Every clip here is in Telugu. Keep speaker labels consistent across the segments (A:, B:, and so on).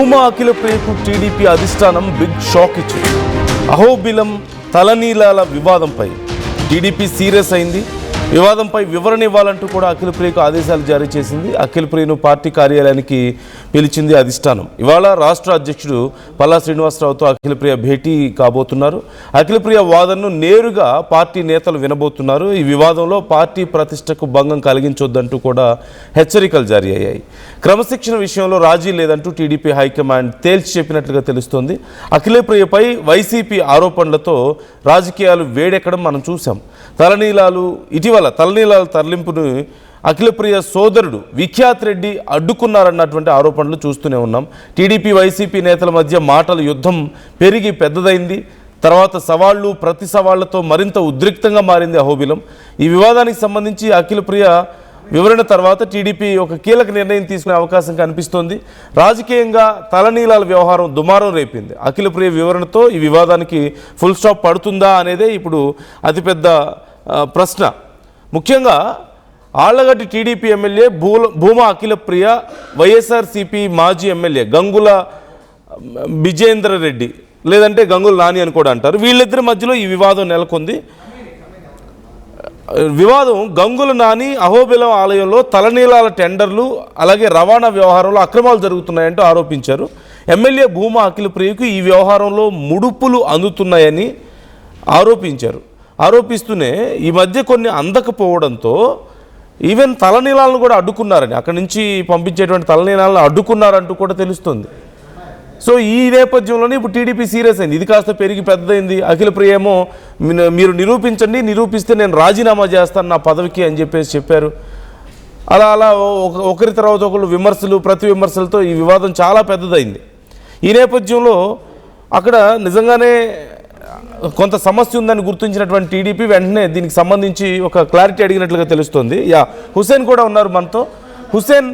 A: భూమా అఖిల ప్రియకు టీడీపీ అధిష్టానం బిగ్ షాక్ ఇచ్చింది. అహోబిలం తలనీలాల వివాదంపై టీడీపీ సీరియస్ అయింది. వివాదంపై వివరణ ఇవ్వాలంటూ కూడా అఖిల ప్రియకు ఆదేశాలు జారీ చేసింది. అఖిల ప్రియను పార్టీ కార్యాలయానికి పిలిచింది అధిష్టానం. ఇవాళ రాష్ట్ర అధ్యక్షుడు పల్లా శ్రీనివాసరావుతో అఖిల ప్రియ భేటీ కాబోతున్నారు. అఖిల ప్రియ వాదనను నేరుగా పార్టీ నేతలు వినబోతున్నారు. ఈ వివాదంలో పార్టీ ప్రతిష్టకు భంగం కలిగించొద్దంటూ కూడా హెచ్చరికలు జారీ అయ్యాయి. క్రమశిక్షణ విషయంలో రాజీ లేదంటూ టీడీపీ హైకమాండ్ తేల్చి చెప్పినట్లుగా తెలుస్తోంది. అఖిల ప్రియపై వైసీపీ ఆరోపణలతో రాజకీయాలు వేడెక్కడం మనం చూసాం. ఇటీవల తలనీలాల తరలింపును అఖిలప్రియ సోదరుడు విఖ్యాత్ రెడ్డి అడ్డుకున్నారన్నటువంటి ఆరోపణలు చూస్తూనే ఉన్నాం. టీడీపీ వైసీపీ నేతల మధ్య మాటల యుద్ధం పెరిగి పెద్దదైంది. తర్వాత సవాళ్లు ప్రతి సవాళ్లతో మరింత ఉద్రిక్తంగా మారింది అహోబిలం. ఈ వివాదానికి సంబంధించి అఖిలప్రియ వివరణ తర్వాత టీడీపీ ఒక కీలక నిర్ణయం తీసుకునే అవకాశం కనిపిస్తోంది. రాజకీయంగా తలనీలాల వ్యవహారం దుమారం రేపింది. అఖిలప్రియ వివరణతో ఈ వివాదానికి ఫుల్ స్టాప్ పడుతుందా అనేదే ఇప్పుడు అతిపెద్ద ప్రశ్న. ముఖ్యంగా ఆళ్లగడ్డ టీడీపీ ఎమ్మెల్యే భూమా అఖిలప్రియ, వైఎస్ఆర్సీపీ మాజీ ఎమ్మెల్యే గంగుల విజేంద్ర రెడ్డి లేదంటే గంగుల నాని అని కూడా అంటారు. వీళ్ళిద్దరి మధ్యలో ఈ వివాదం నెలకొంది. వివాదం గంగుల నాని అహోబిలం ఆలయంలో తలనీలాల టెండర్లు అలాగే రవాణా వ్యవహారంలో అక్రమాలు జరుగుతున్నాయంటూ ఆరోపించారు. ఎమ్మెల్యే భూమా అఖిలప్రియకు ఈ వ్యవహారంలో ముడుపులు అందుతున్నాయని ఆరోపిస్తూనే ఈ మధ్య కొన్ని అందకపోవడంతో ఈవెన్ తలనీలాలను కూడా అడ్డుకున్నారని, అక్కడి నుంచి పంపించేటువంటి తలనీలాలను అడ్డుకున్నారంటూ కూడా తెలుస్తుంది. సో ఈ నేపథ్యంలోనే ఇప్పుడు టీడీపీ సీరియస్ అయింది. ఇది కాస్త పెరిగి పెద్దదైంది. అఖిలప్రియ ఏమో మీరు నిరూపిస్తే నేను రాజీనామా చేస్తాను నా పదవికి అని చెప్పారు. అలా ఒకరి తర్వాత ఒకరు ప్రతి విమర్శలతో ఈ వివాదం చాలా పెద్దదైంది. ఈ నేపథ్యంలో అక్కడ నిజంగానే కొంత సమస్య ఉందని గుర్తించినటువంటి టీడీపీ వెంటనే దీనికి సంబంధించి ఒక క్లారిటీ అడిగినట్లుగా తెలుస్తుంది. హుసేన్ కూడా ఉన్నారు మనతో. హుసేన్,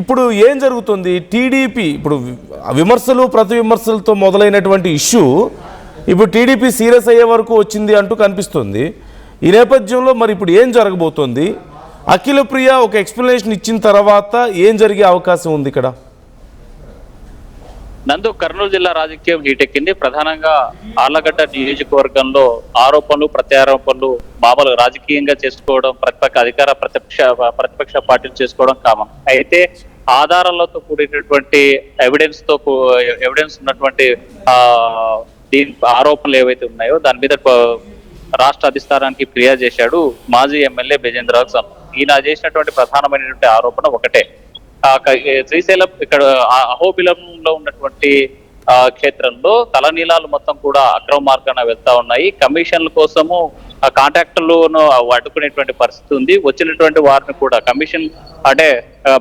A: ఇప్పుడు ఏం జరుగుతుంది? టీడీపీ ఇప్పుడు ప్రతి విమర్శలతో మొదలైనటువంటి ఇష్యూ ఇప్పుడు టీడీపీ సీరియస్ అయ్యే వరకు వచ్చింది అంటూ కనిపిస్తుంది. ఈ నేపథ్యంలో మరి ఇప్పుడు ఏం జరగబోతోంది? అఖిలప్రియ ఒక ఎక్స్ప్లెనేషన్ ఇచ్చిన తర్వాత ఏం జరిగే అవకాశం ఉంది ఇక్కడ?
B: నందు, కర్నూలు జిల్లా రాజకీయం హీటెక్కింది. ప్రధానంగా ఆళ్లగడ్డ నియోజకవర్గంలో ఆరోపణలు ప్రత్యారోపణలు మామూలు రాజకీయంగా చేసుకోవడం ప్రతిపక్ష పార్టీలు చేసుకోవడం కామన్. అయితే ఆధారాలతో కూడినటువంటి ఎవిడెన్స్ ఉన్నటువంటి దీని ఆరోపణలు ఏవైతే ఉన్నాయో దాని మీద రాష్ట్ర అధిష్టానానికి ఫిర్యాదు చేశాడు మాజీ ఎమ్మెల్యే బెజేంద్ర సింగ్. ఈయన చేసినటువంటి ప్రధానమైనటువంటి ఆరోపణ ఒకటే, శ్రీశైలం ఇక్కడ అహోబిలంలో ఉన్నటువంటి క్షేత్రంలో తలనీలాలు మొత్తం కూడా అక్రమ మార్గాన వెళ్తా ఉన్నాయి. కమిషన్ల కోసము కాంట్రాక్టర్లను అడ్డుకునేటువంటి పరిస్థితి ఉంది. వచ్చినటువంటి వారిని కూడా కమిషన్ అంటే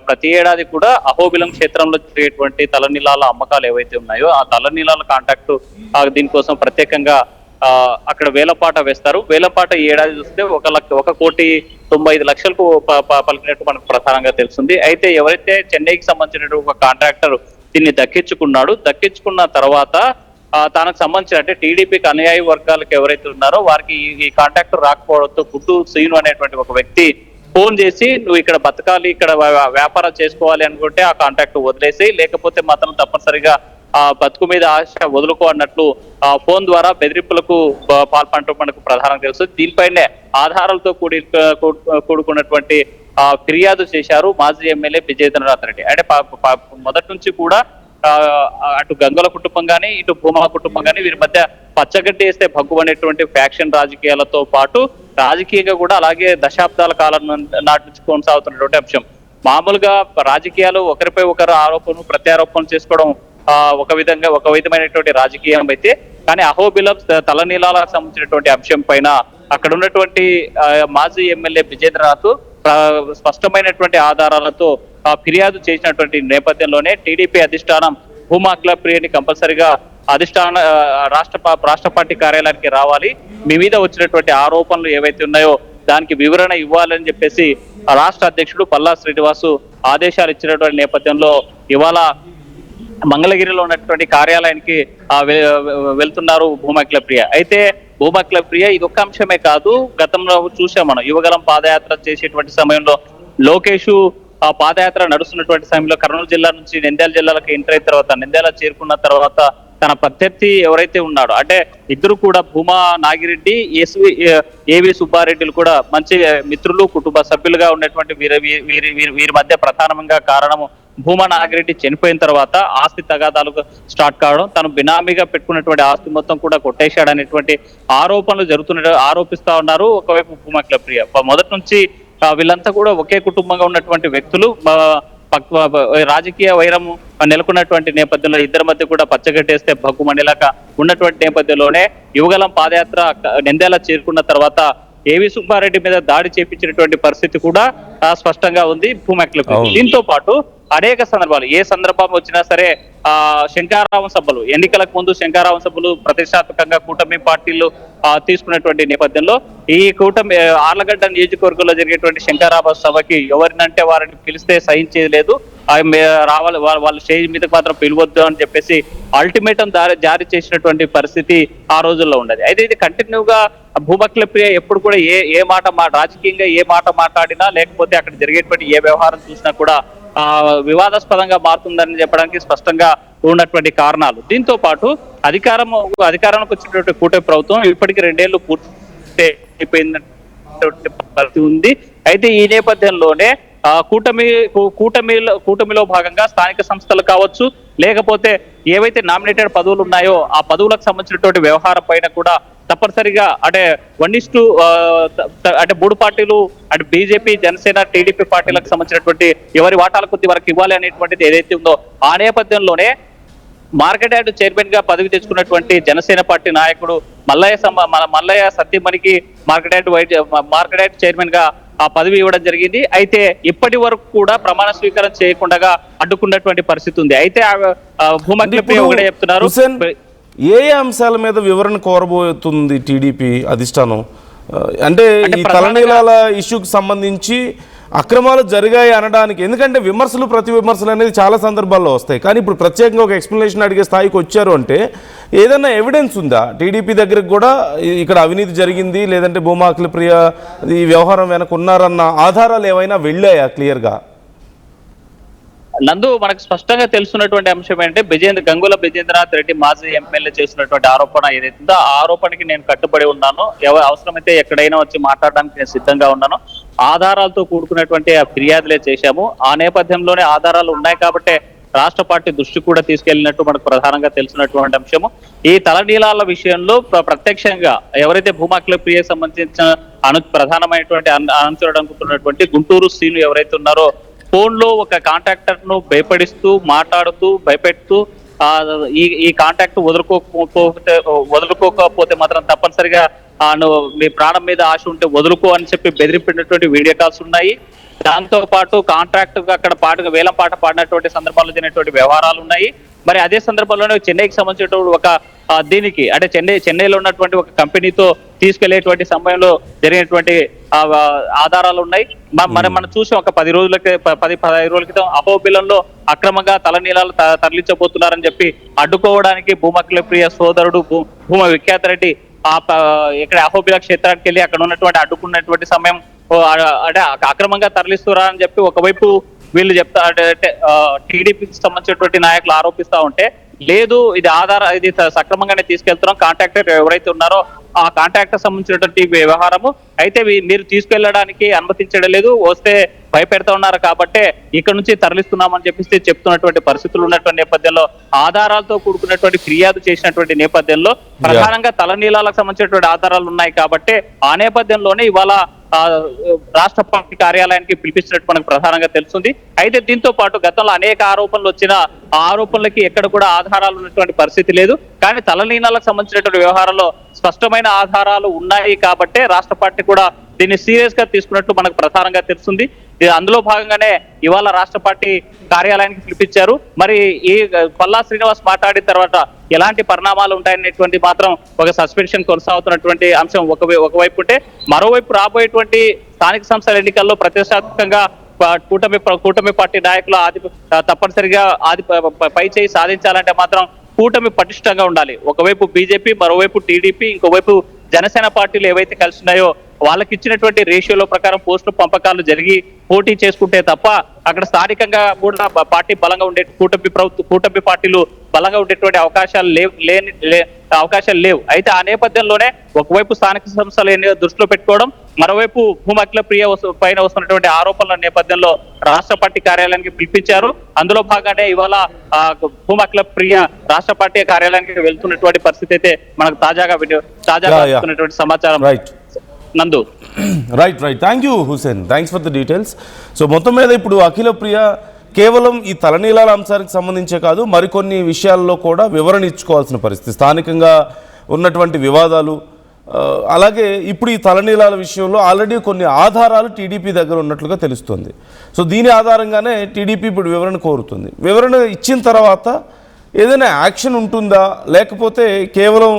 B: ప్రతి ఏడాది కూడా అహోబిలం క్షేత్రంలో జరిగేటువంటి తలనీలాల అమ్మకాలు ఏవైతే ఉన్నాయో ఆ తలనీలాల కాంట్రాక్టు దీనికోసం ప్రత్యేకంగా అక్కడ వేలపాట వేస్తారు. వేలపాట ఈ ఏడాది చూస్తే 1,95,00,000కు పలికినట్టు మనకు ప్రధానంగా తెలుస్తుంది. అయితే ఎవరైతే చెన్నైకి సంబంధించినటువంటి ఒక కాంట్రాక్టర్ దీన్ని దక్కించుకున్న తర్వాత తనకు సంబంధించిన అంటే టీడీపీకి అనుయాయి వర్గాలకు ఎవరైతే ఉన్నారో వారికి ఈ కాంట్రాక్టర్ రాకపోవడంతో గుంటూరు శ్రీను అనేటువంటి ఒక వ్యక్తి ఫోన్ చేసి నువ్వు ఇక్కడ బతకాలి, ఇక్కడ వ్యాపారం చేసుకోవాలి అనుకుంటే ఆ కాంట్రాక్ట్ వదిలేసి, లేకపోతే మాత్రం తప్పనిసరిగా ఆ బతుకు మీద ఆశ వదులుకో అన్నట్లు ఫోన్ ద్వారా బెదిరింపులకు పాల్పడటం మనకు ప్రధానంగా తెలుస్తుంది. దీనిపైనే ఆధారాలతో కూడుకున్నటువంటి ఫిర్యాదు చేశారు మాజీ ఎమ్మెల్యే విజయేంద్రనాథ్ రెడ్డి. అంటే మొదటి నుంచి కూడా అటు గంగుల కుటుంబం కానీ ఇటు భూమా కుటుంబం కానీ వీరి మధ్య పచ్చగడ్డి వేస్తే భగ్గు అనేటువంటి ఫ్యాక్షన్ రాజకీయాలతో పాటు రాజకీయంగా కూడా అలాగే దశాబ్దాల కాలం నాటి నుంచి కొనసాగుతున్నటువంటి అంశం. మామూలుగా రాజకీయాలు ఒకరిపై ఒకరు ఆరోపణలు ప్రత్యారోపణలు చేసుకోవడం ఒక విధమైనటువంటి రాజకీయం అయితే, కానీ అహోబిలం తలనీలాలకు సంబంధించినటువంటి అంశం పైన అక్కడ ఉన్నటువంటి మాజీ ఎమ్మెల్యే విజేంద్రనాథ్ స్పష్టమైనటువంటి ఆధారాలతో ఫిర్యాదు చేసినటువంటి నేపథ్యంలోనే టీడీపీ అధిష్టానం భూమా అఖిలప్రియని కంపల్సరిగా రాష్ట్ర పార్టీ కార్యాలయానికి రావాలి, మీ మీద వచ్చినటువంటి ఆరోపణలు ఏవైతే ఉన్నాయో దానికి వివరణ ఇవ్వాలని చెప్పేసి రాష్ట్ర అధ్యక్షుడు పల్లా శ్రీనివాసు ఆదేశాలు ఇచ్చినటువంటి నేపథ్యంలో ఇవాళ మంగళగిరిలో ఉన్నటువంటి కార్యాలయానికి వెళ్తున్నారు భూమా అఖిలప్రియ. అయితే భూమా అఖిలప్రియ ఇదొక్క అంశమే కాదు, గతంలో చూసాం మనం యువగలం పాదయాత్ర చేసేటువంటి సమయంలో లోకేష్ పాదయాత్ర నడుస్తున్నటువంటి సమయంలో కర్నూలు జిల్లా నుంచి నంద్యాల జిల్లాలకు ఎంటర్ అయిన తర్వాత నంద్యాల చేరుకున్న తర్వాత తన ప్రత్యర్థి ఎవరైతే ఉన్నాడో అంటే ఇద్దరు కూడా భూమా నాగిరెడ్డి ఏవి సుబ్బారెడ్డిలు కూడా మంచి మిత్రులు కుటుంబ సభ్యులుగా ఉన్నటువంటి వీరి మధ్య ప్రధానంగా కారణము భూమా నాగిరెడ్డి చనిపోయిన తర్వాత ఆస్తి తగాదాలు స్టార్ట్ కావడం, తను బినామీగా పెట్టుకున్నటువంటి ఆస్తి మొత్తం కూడా కొట్టేశాడనేటువంటి ఆరోపణలు ఆరోపిస్తా ఉన్నారు ఒకవైపు భూమా ప్రియ. మొదటి నుంచి వీళ్ళంతా కూడా ఒకే కుటుంబంగా ఉన్నటువంటి వ్యక్తులు. రాజకీయ వైరం నెలకొన్నటువంటి నేపథ్యంలో ఇద్దరి మధ్య కూడా పచ్చగట్టేస్తే భగ్గు మండలాక ఉన్నటువంటి నేపథ్యంలోనే యువగలం పాదయాత్ర నంద్యాల చేరుకున్న తర్వాత ఏవి సుబ్బారెడ్డి మీద దాడి చేపించినటువంటి పరిస్థితి కూడా స్పష్టంగా ఉంది భూమా. దీంతో పాటు అనేక సందర్భాలు ఏ సందర్భం వచ్చినా సరే శంకారావం సభలు, ఎన్నికలకు ముందు శంకారావం సభలు ప్రతిష్టాత్మకంగా కూటమి పార్టీలు తీసుకున్నటువంటి నేపథ్యంలో ఈ కూటమి ఆర్లగడ్డ నియోజకవర్గంలో జరిగేటువంటి శంకారావ సభకి ఎవరినంటే వారిని పిలిస్తే సహించేది లేదు, రావాలి వాళ్ళ స్టేజ్ మీదకి మాత్రం పిలవద్దు అని చెప్పేసి అల్టిమేటం జారీ చేసినటువంటి పరిస్థితి ఆ రోజుల్లో ఉండదు. అయితే ఇది కంటిన్యూగా భూమా ప్రియ ఎప్పుడు కూడా ఏ మాట రాజకీయంగా ఏ మాట మాట్లాడినా లేకపోతే అక్కడ జరిగేటువంటి ఏ వ్యవహారం చూసినా కూడా వివాదాస్పదంగా మారుతుందని చెప్పడానికి స్పష్టంగా ఉన్నటువంటి కారణాలు. దీంతో పాటు అధికారంలోకి వచ్చినటువంటి కూటమి ప్రభుత్వం ఇప్పటికీ 2 ఏళ్లు పూర్తి అయిపోయిందటువంటి పరిస్థితి ఉంది. అయితే ఈ నేపథ్యంలోనే కూటమిలో భాగంగా స్థానిక సంస్థలు కావచ్చు, లేకపోతే ఏవైతే నామినేటెడ్ పదవులు ఉన్నాయో ఆ పదవులకు సంబంధించినటువంటి వ్యవహారం పైన కూడా తప్పనిసరిగా అంటే 1:2 అంటే 3 పార్టీలు అంటే బీజేపీ, జనసేన, టీడీపీ పార్టీలకు సంబంధించినటువంటి ఎవరి వాటాల కొద్ది వరకు ఇవ్వాలి అనేటువంటిది ఏదైతే ఉందో ఆ నేపథ్యంలోనే మార్కెట్ యార్డ్ చైర్మన్ గా పదవి తెచ్చుకున్నటువంటి జనసేన పార్టీ నాయకుడు మల్లయ్య సత్యమణికి మార్కెట్ యార్డ్ చైర్మన్ గా ఆ పదవి ఇవ్వడం జరిగింది. అయితే ఇప్పటి వరకు కూడా ప్రమాణ స్వీకారం చేయకుండా అడ్డుకున్నటువంటి పరిస్థితి ఉంది. అయితే భూమా ఒకటే చెప్తున్నారు,
A: ఏ అంశాల మీద వివరణ కోరబోతుంది టీడీపీ అధిష్టానం? అంటే ఈ తలనీలాల ఇష్యూకి సంబంధించి అక్రమాలు జరిగాయి అనడానికి, ఎందుకంటే విమర్శలు ప్రతి విమర్శలు అనేది చాలా సందర్భాల్లో వస్తాయి, కానీ ఇప్పుడు ప్రత్యేకంగా ఒక ఎక్స్ప్లెనేషన్ అడిగే స్థాయికి వచ్చారు అంటే ఏదైనా ఎవిడెన్స్ ఉందా టీడీపీ దగ్గరకు కూడా ఇక్కడ అవినీతి జరిగింది, లేదంటే భూమా ప్రియ ఈ వ్యవహారం వెనక ఉన్నారన్న ఆధారాలు ఏమైనా వెళ్ళాయా క్లియర్గా?
B: నందు, మనకు స్పష్టంగా తెలుసున్నటువంటి అంశం ఏంటంటే గంగుల బెజేంద్రనాథ్ రెడ్డి మాజీ ఎమ్మెల్యే చేసినటువంటి ఆరోపణ ఏదైతుందో ఆ ఆరోపణకి నేను కట్టుబడి ఉన్నాను, అవసరమైతే ఎక్కడైనా వచ్చి మాట్లాడడానికి నేను సిద్ధంగా ఉన్నాను, ఆధారాలతో కూడుకున్నటువంటి ఫిర్యాదులే చేశాము. ఆ నేపథ్యంలోనే ఆధారాలు ఉన్నాయి కాబట్టే రాష్ట్ర పార్టీ దృష్టి కూడా తీసుకెళ్లినట్టు మనకు ప్రధానంగా తెలిసినటువంటి అంశము. ఈ తలనీలాల విషయంలో ప్రత్యక్షంగా ఎవరైతే భూమా ప్రియకు సంబంధించిన ప్రధానమైనటువంటి అనుచరుడు అనుకుంటున్నటువంటి గుంటూరు శ్రీను ఎవరైతే ఉన్నారో ఫోన్ లో ఒక కాంట్రాక్టర్ ను భయపడిస్తూ మాట్లాడుతూ భయపెడుతూ ఈ కాంట్రాక్ట్ వదులుకోకపోతే మాత్రం తప్పనిసరిగా మీ ప్రాణం మీద ఆశ ఉంటే వదులుకో అని చెప్పి బెదిరింపినటువంటి వీడియో కాల్స్ ఉన్నాయి. దాంతో పాటు కాంట్రాక్ట్ అక్కడ వేలం పాట పాడినటువంటి సందర్భాల్లో జరిగినటువంటి వ్యవహారాలు ఉన్నాయి. మరి అదే సందర్భంలోనే చెన్నైకి సంబంధించినటువంటి ఒక దీనికి అంటే చెన్నైలో ఉన్నటువంటి ఒక కంపెనీతో తీసుకెళ్లేటువంటి సమయంలో జరిగినటువంటి ఆధారాలు ఉన్నాయి. మనం చూసాం ఒక 15 రోజుల క్రితం అహోబిలంలో అక్రమంగా తలనీలాలు తరలించబోతున్నారని చెప్పి అడ్డుకోవడానికి భూమా ప్రియ సోదరుడు భూమా విఖ్యాత రెడ్డి ఇక్కడ అహోబిల క్షేత్రానికి వెళ్ళి అక్కడ ఉన్నటువంటి అడ్డుకున్నటువంటి సమయం అంటే అక్రమంగా తరలిస్తురా అని చెప్పి ఒకవైపు వీళ్ళు చెప్తా అంటే టీడీపీకి సంబంధించినటువంటి నాయకులు ఆరోపిస్తా ఉంటే లేదు ఇది సక్రమంగానే తీసుకెళ్తున్నాం, కాంట్రాక్టర్ ఎవరైతే ఉన్నారో ఆ కాంట్రాక్టర్ సంబంధించినటువంటి వ్యవహారము అయితే మీరు తీసుకెళ్లడానికి అనుమతించడం లేదు, వస్తే భయపెడతా ఉన్నారు కాబట్టి ఇక్కడ నుంచి తరలిస్తున్నామని చెప్పేసి చెప్తున్నటువంటి పరిస్థితులు ఉన్నటువంటి నేపథ్యంలో ఆధారాలతో కూడుకున్నటువంటి ఫిర్యాదు చేసినటువంటి నేపథ్యంలో ప్రధానంగా తలనీలాలకు సంబంధించినటువంటి ఆధారాలు ఉన్నాయి కాబట్టి ఆ నేపథ్యంలోనే ఇవాళ రాష్ట్ర పార్టీ కార్యాలయానికి పిలిపించినట్టు మనకు ప్రధానంగా తెలుస్తుంది. అయితే దీంతో పాటు గతంలో అనేక ఆరోపణలు వచ్చిన ఆ ఆరోపణలకి ఎక్కడ కూడా ఆధారాలు ఉన్నటువంటి పరిస్థితి లేదు. కానీ తలనీలాలకు సంబంధించినటువంటి వ్యవహారంలో స్పష్టమైన ఆధారాలు ఉన్నాయి కాబట్టే రాష్ట్ర పార్టీ కూడా దీన్ని సీరియస్ గా తీసుకున్నట్టు మనకు ప్రధానంగా తెలుస్తుంది. అందులో భాగంగానే ఇవాళ రాష్ట్ర పార్టీ కార్యాలయానికి పిలిపించారు. మరి ఈ పల్లా శ్రీనివాస్ మాట్లాడిన తర్వాత ఎలాంటి పరిణామాలు ఉంటాయనేటువంటి మాత్రం ఒక సస్పెన్షన్ కొనసాగుతున్నటువంటి అంశం ఒకవైపు ఉంటే, మరోవైపు రాబోయేటువంటి స్థానిక సంస్థల ఎన్నికల్లో ప్రతిష్టాత్మకంగా కూటమి పార్టీ నాయకులు తప్పనిసరిగా పై చేయి సాధించాలంటే మాత్రం కూటమి పటిష్టంగా ఉండాలి. ఒకవైపు బీజేపీ, మరోవైపు టీడీపీ, ఇంకోవైపు జనసేన పార్టీలు ఏవైతే కలిసి ఉన్నాయో వాళ్ళకి ఇచ్చినటువంటి రేషియోల ప్రకారం పోస్టుల పంపకాలు జరిగి పోటీ చేసుకుంటే తప్ప అక్కడ స్థానికంగా కూడా పార్టీ బలంగా ఉండే కూటమి పార్టీలు బలంగా ఉండేటువంటి అవకాశాలు లేవు. అయితే ఆ నేపథ్యంలోనే ఒకవైపు స్థానిక సంస్థలు దృష్టిలో పెట్టుకోవడం, మరోవైపు భూమా అఖిల ప్రియ పైన వస్తున్నటువంటి ఆరోపణల నేపథ్యంలో రాష్ట్ర పార్టీ కార్యాలయానికి పిలిపించారు. అందులో భాగంగానే ఇవాళ భూమా అఖిల ప్రియ రాష్ట్ర పార్టీ కార్యాలయానికి వెళ్తున్నటువంటి పరిస్థితి అయితే మనకు తాజాగా వస్తున్నటువంటి సమాచారం. Nandu
A: right thank you Hussain, thanks for the details. So మొత్తం మీద ఇప్పుడు అఖిల ప్రియ కేవలం ఈ తలనీలాల అంశానికి సంబంధించే కాదు, మరికొన్ని విషయాల్లో కూడా వివరణ ఇచ్చుకోవాల్సిన పరిస్థితి, స్థానికంగా ఉన్నటువంటి వివాదాలు, అలాగే ఇప్పుడు ఈ తలనీలాల విషయంలో ఆల్రెడీ కొన్ని ఆధారాలు టీడీపీ దగ్గర ఉన్నట్లుగా తెలుస్తుంది. సో దీని ఆధారంగానే టీడీపీ ఇప్పుడు వివరణ కోరుతుంది. వివరణ ఇచ్చిన తర్వాత ఏదైనా యాక్షన్ ఉంటుందా, లేకపోతే కేవలం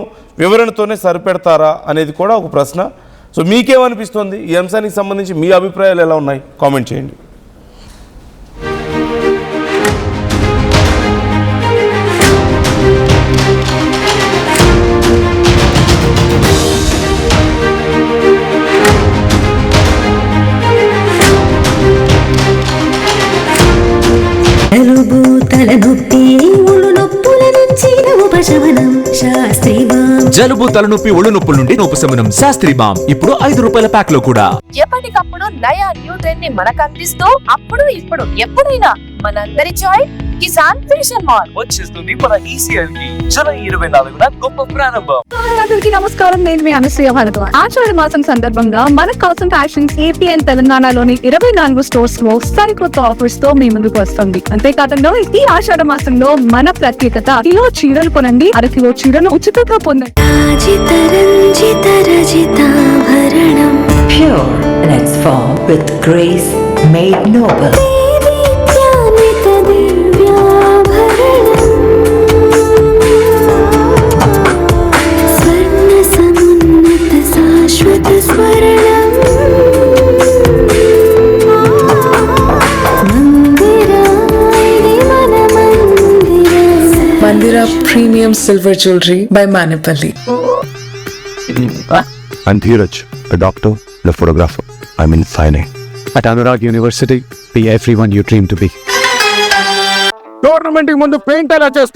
A: వివరణతోనే సరిపెడతారా అనేది కూడా ఒక ప్రశ్న. సో మీకేమనిపిస్తుంది, ఈ అంశానికి సంబంధించి మీ అభిప్రాయాలు ఎలా ఉన్నాయి, కామెంట్ చేయండి.
C: జలుబు తలనొప్పి ఒళ్ళు నొప్పుల నుండి ఉపశమనం శాస్త్రీ బామ్ ఇప్పుడు ₹5 ప్యాక్ లో కూడా.
D: ఎప్పటికప్పుడు నయా న్యూ ట్రెండ్ ని మనకు అందిస్తూ అప్పుడు ఇప్పుడు ఎప్పుడైనా మనందరి చాయిస్ కిసాన్ ఫ్యాషన్ మాల్
E: వచ్చేస్తుంది మన ఈసీఎల్ కి జూలై 24న గొప్ప ప్రారంభం.
F: అందరికీ నమస్కారం, నేను మీ అనసూయ భారద్వాజ్. ఆషాఢ మాసం సందర్భంగా మన కాసం ఫ్యాషన్స్ ఏపీ అండ్ తెలంగాణలోని 24 స్టోర్స్ లో సరికొత్త ఆఫర్స్ తో మీ ముందుకు వస్తుంది. అంతేకాదంలో ఈ ఆషాఢ మాసంలో మన ప్రత్యేకత, కిలో చీరలు కొనండి, అరకిలో చీరను ఉచితంగా పొందండి.
G: Pure in its form with grace made noble.
H: Mandira Premium Silver Jewelry by Manipali.
I: I'm Dheeraj, a doctor and a photographer. I'm in fine art.
C: At Anurag University, be everyone you dream to be.
J: Tournament కి ముందు పెయింట్ ఎలా చేస్తారు?